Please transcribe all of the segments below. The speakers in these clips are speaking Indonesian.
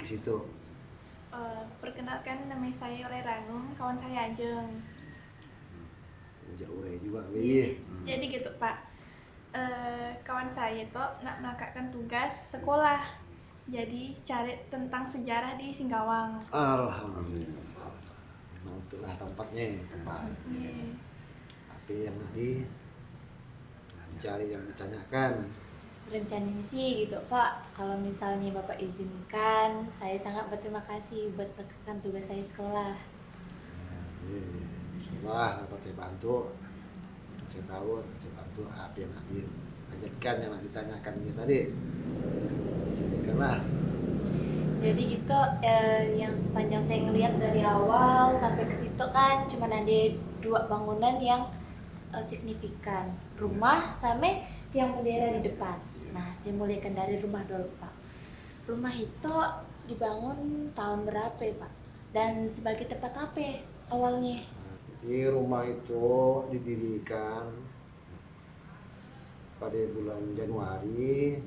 situ. Perkenalkan, nama saya Oleh Ranum, kawan saya Ajeng. Jauh juga Bi. Jadi gitu Pak, kawan saya itu nak melakukan tugas sekolah, jadi cari tentang sejarah di Singkawang. Alhamdulillah. Memang itulah tempatnya. Tapi yang dicari yang ditanyakan. Rencananya sih gitu Pak, kalau misalnya Bapak izinkan, saya sangat berterima kasih buat melakukan tugas saya sekolah. Sekolah dapat saya bantu. Saya tahu saya bantu apa yang ajarkan yang ditanyakan ini tadi. Sediakanlah. Jadi gitu yang sepanjang saya ngelihat dari awal sampai ke situ kan cuma ada 2 bangunan yang signifikan, rumah sama yang bendera di depan. Nah, saya mulaikan dari rumah dulu Pak. Rumah itu dibangun tahun berapa ya Pak? Dan sebagai tempat apa awalnya? Di rumah itu didirikan pada bulan Januari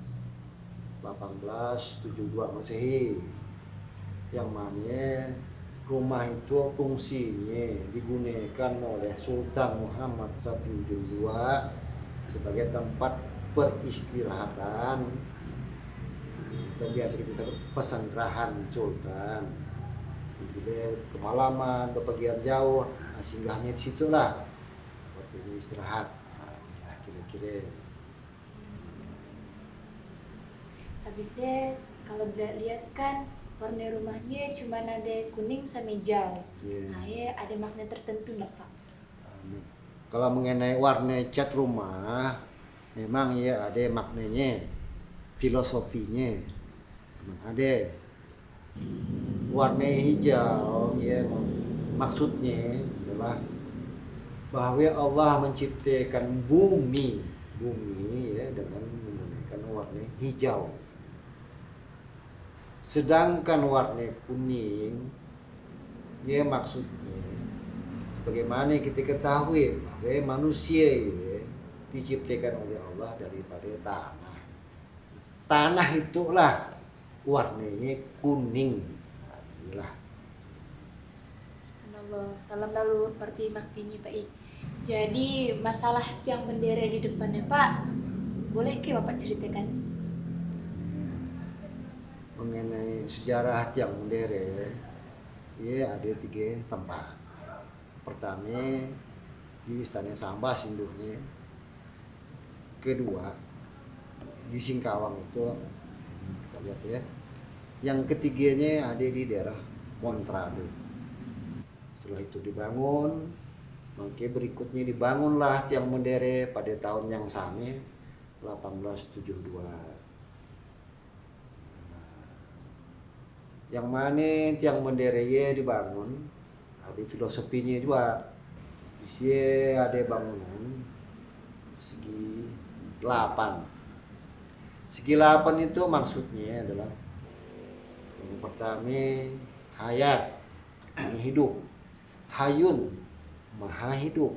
1872 Masehi, yang mana rumah itu fungsinya digunakan oleh Sultan Muhammad Safiuddin II sebagai tempat peristirahatan atau biasa kita sebut pesanggerahan Sultan. Jadi kemalaman, bepergian jauh, singgahnya di situlah waktu istirahat. Nah, kira-kira. Habisnya kalau dilihat kan warna rumahnya cuma ada kuning sama hijau. Nah, ya ada makna tertentu nggak Pak? Kalau mengenai warna cat rumah, memang ya ada maknanya, filosofinya. Memang ada. Warna hijau ya maksudnya adalah bahwa Allah menciptakan bumi ya dengan menggunakan warna hijau. Sedangkan warna kuning ya maksudnya sebagaimana kita ketahui bahwa manusia ya diciptakan oleh Allah daripada tanah. Tanah itulah warnanya kuning. Inilah. Subhanallah, dalam arti maknanya Pak. Jadi masalah tiang bendera di depannya Pak, boleh ke Bapak ceritakan? Mengenai sejarah tiang bendera, ya ada 3 tempat. Pertama di Istana Sambas induknya. Kedua di Singkawang itu kita lihat ya. Yang ketiganya ada di daerah Montrado. Setelah itu dibangun, maka berikutnya dibangunlah tiang bendera pada tahun yang sama 1872. Yang mana tiang bendera ya dibangun ada filosofinya juga. Di sini ada bangunan segi 8. Segi 8 itu maksudnya adalah yang pertama hayat, hidup. Hayun, maha hidup.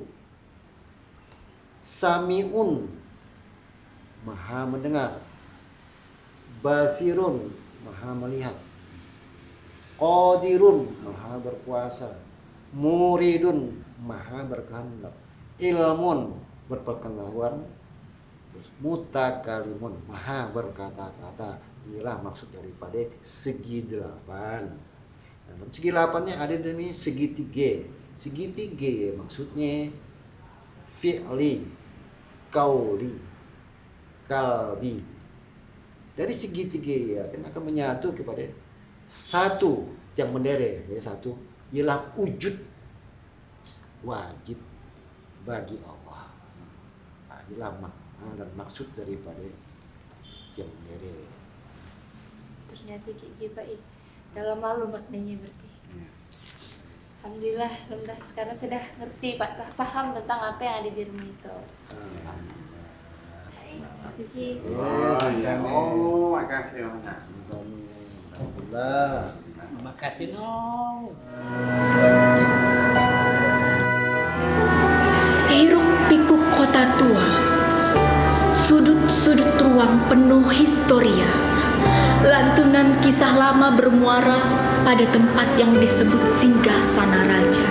Samiun, maha mendengar. Basirun, maha melihat. Qadirun, maha berkuasa. Muridun, maha berkehendak. Ilmun, berpengetahuan. Terus mutakalimun, maha berkata-kata. Inilah maksud daripada segi 8. Dalam segi 8-nya ada demi segitiga. Segitiga maksudnya fi'li, qauli, kalbi. Dari segitiga ya kan akan menyatu kepada satu tiang bendera ya, satu ialah wujud wajib bagi Allah. Nah, inilah makna dan maksud daripada tiang bendera. Ternyata kayak gitu Pak. Dalam malu maknanya berarti. Alhamdulillah, sekarang sudah ngerti Pak, paham tentang apa yang ada di rumah itu. Suci. Oh, makasih banyak. Alhamdulillah. Makasih Nong. Hiruk pikuk kota tua, sudut-sudut ruang penuh historia, lantunan kisah lama bermuara tempat yang disebut singgah sana raja.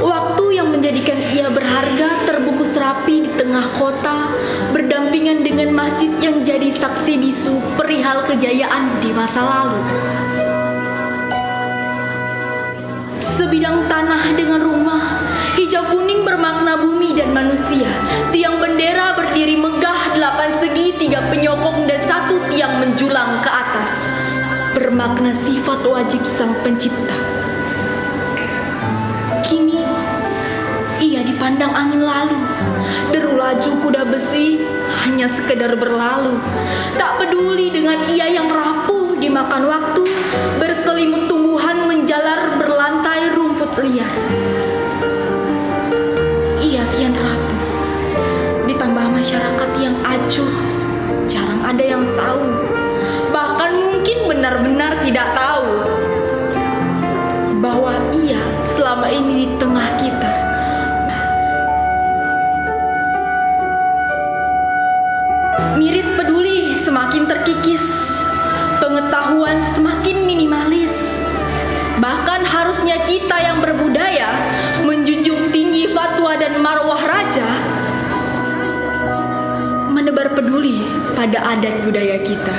Waktu yang menjadikan ia berharga terbungkus rapi di tengah kota, berdampingan dengan masjid yang jadi saksi bisu perihal kejayaan di masa lalu. Sebidang tanah dengan rumah, hijau kuning bermakna bumi dan manusia. Tiang bendera berdiri megah 8 segi, 3 penyokong dan 1 tiang menjulang ke atas, bermakna sifat wajib sang pencipta. Kini ia dipandang angin lalu, deru laju kuda besi hanya sekedar berlalu. Tak peduli dengan ia yang rapuh dimakan waktu, berselimut tumbuhan menjalar berlantai rumput liar. Ia kian rapuh, ditambah masyarakat yang acuh, jarang ada yang tahu, bahkan mungkin benar-benar tidak tahu bahwa ia selama ini di tengah kita. Miris peduli semakin terkikis, pengetahuan semakin minimalis. Bahkan harusnya kita yang berbudaya menjunjung tinggi fatwa dan marwah raja, menebar peduli pada adat budaya kita.